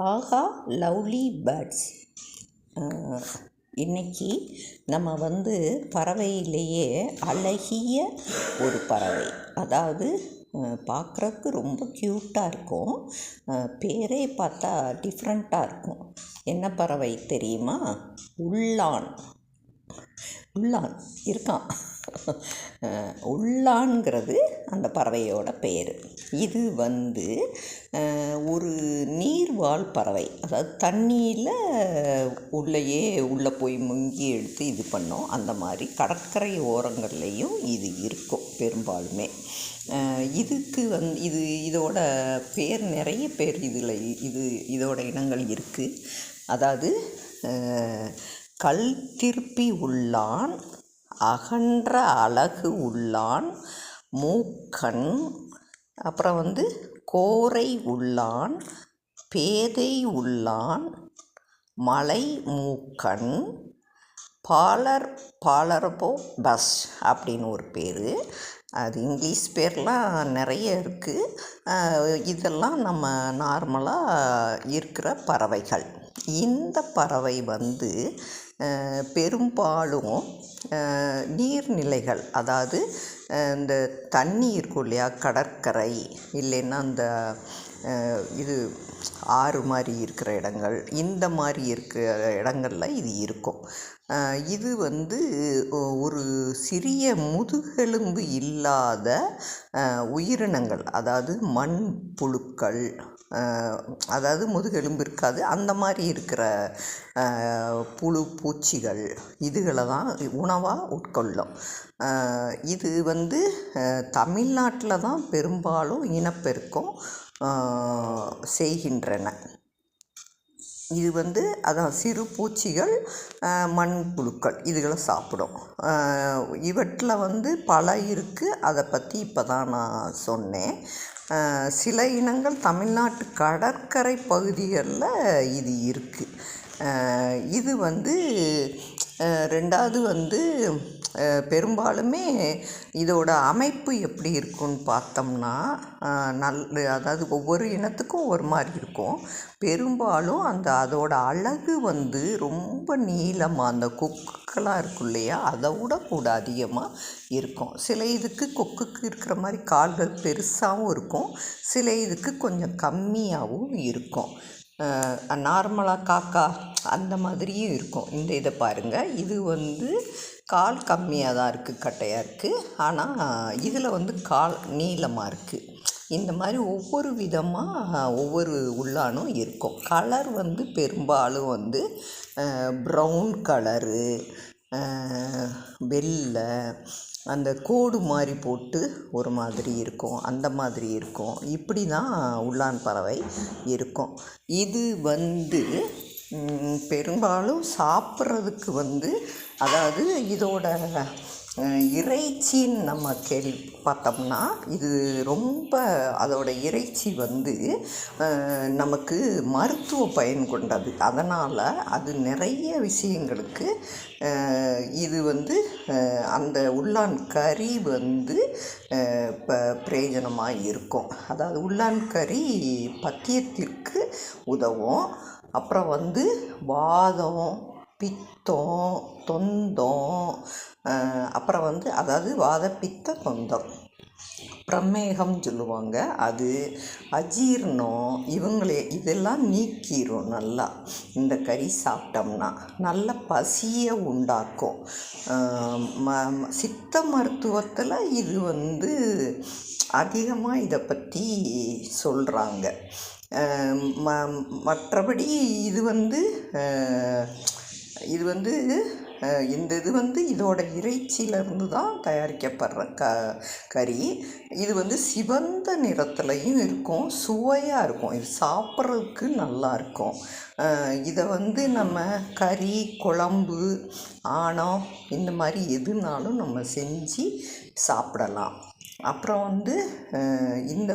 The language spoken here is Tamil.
ஆஹா லவ்லி பேர்ட்ஸ். இன்னைக்கு நம்ம பறவையிலேயே அழகிய ஒரு பறவை, அதாவது பார்க்குறதுக்கு ரொம்ப க்யூட்டாக இருக்கும். பேரே பார்த்தா டிஃப்ரெண்ட்டாக இருக்கும். என்ன பறவை தெரியுமா? உள்ளான். உள்ளான் இருக்கான். உள்ளான்ங்கிறது அந்த பறவையோட பேர். இது ஒரு நீர்வாழ் பறவை, அதாவது தண்ணியில் உள்ளே போய் முங்கி எடுத்து இது பண்ணோம். அந்த மாதிரி கடற்கரை ஓரங்கள்லேயும் இது இருக்கும் பெரும்பாலுமே. இதுக்கு இதோட பேர் நிறைய பேர் இதோட இனங்கள் இருக்குது. அதாவது கல் திருப்பி உள்ளான், அகன்ற அழகு உள்ளான், மூக்கன், அப்புறம் கோரை உள்ளான், பேதை உள்ளான், மலை மூக்கன், பாலர்போ பஸ் அப்படின்னு ஒரு பேர். அது இங்கிலீஷ் பேர்லாம் நிறைய இருக்குது. இதெல்லாம் நம்ம நார்மலாக இருக்கிற பறவைகள். இந்த பறவை பெரும்பாலும் நீர்நிலைகள், அதாவது இந்த தண்ணி இருக்கும் இல்லையா, கடற்கரை இல்லைன்னா இந்த ஆறு மாதிரி இருக்கிற இடங்கள், இந்த மாதிரி இருக்கிற இடங்களில் இது இருக்கும். இது ஒரு சிறிய முதுகெலும்பு இல்லாத உயிரினங்கள், அதாவது மண் புழுக்கள், அதாவது முதுகெலும்பு இருக்காது, அந்த மாதிரி இருக்கிற புழு பூச்சிகள், இதுகளை தான் உணவாக உட்கொள்ளும். இது தமிழ்நாட்டில் தான் பெரும்பாலும் இனப்பெருக்கம் செய்கின்றன. இது அதான் சிறு பூச்சிகள், மண் புழுக்கள், இதுகளை சாப்பிடும். இவற்றில் பல இருக்குது. அதை பற்றி இப்போ தான் நான் சொன்னேன். சில இனங்கள் தமிழ்நாட்டு கடற்கரை பகுதிகளில் இது இருக்குது. இது ரெண்டாவது பெரும்பாலுமே இதோட அமைப்பு எப்படி இருக்குன்னு பார்த்தோம்னா, அதாவது ஒவ்வொரு இனத்துக்கும் ஒரு மாதிரி இருக்கும். பெரும்பாலும் அதோட அழகு ரொம்ப நீளமாக, அந்த கொக்குக்கெல்லாம் இருக்கும் இல்லையா, அதை விட கூட அதிகமாக இருக்கும். சில இதுக்கு கொக்குக்கு இருக்கிற மாதிரி கால்கள் பெருசாகவும் இருக்கும், சில இதுக்கு கொஞ்சம் கம்மியாகவும் இருக்கும். நார்மலாக காக்கா அந்த மாதிரியும் இருக்கும். இந்த இதை பாருங்கள், இது கால் கம்மியாக தான் இருக்குது, கட்டையாக இருக்குது. ஆனால் இதில் கால் நீளமாக இருக்குது. இந்த மாதிரி ஒவ்வொரு விதமாக ஒவ்வொரு உள்ளானும் இருக்கும். கலர் பெரும்பாலும் ப்ரௌன் கலரு, வெள்ளை, அந்த கோடு மாதிரி போட்டு ஒரு மாதிரி இருக்கும், அந்த மாதிரி இருக்கும். இப்படி தான் உள்ளான் பறவை இருக்கும். இது பெரும்பாலும் சாப்பிட்றதுக்கு அதாவது இதோட இறைச்சின்னு நம்ம பார்த்தோம்னா, இது ரொம்ப அதோட இறைச்சி நமக்கு மருத்துவ பயன் கொண்டது. அதனால் அது நிறைய விஷயங்களுக்கு இது அந்த உள்ளான் கறி பிரயோஜனமாக இருக்கும். அதாவது உள்ளான் கறி பத்தியத்திற்கு உதவும். அப்புறம் வாதம், பித்தம், தொந்தம், அப்புறம் அதாவது வாத பித்த தொந்தம், பிரமேகம் சொல்லுவாங்க, அது அஜீர்ணம், இதெல்லாம் நீக்கிரும். நல்லா இந்த கறி சாப்பிட்டோம்னா நல்ல பசியை உண்டாக்கும். சித்த மருத்துவத்தில் இது அதிகமாக இதை பற்றி சொல்கிறாங்க. மற்றபடி இது இந்த இதோட இறைச்சியிலேருந்து தான் தயாரிக்கப்படுற கறி. இது சிவந்த நிறத்துலையும் இருக்கும், சுவையாக இருக்கும். இது சாப்பிட்றதுக்கு நல்லாயிருக்கும். இதை நம்ம கறி, குழம்பு, ஆணம், இந்த மாதிரி எதுனாலும் நம்ம செஞ்சு சாப்பிடலாம். அப்புறம் இந்த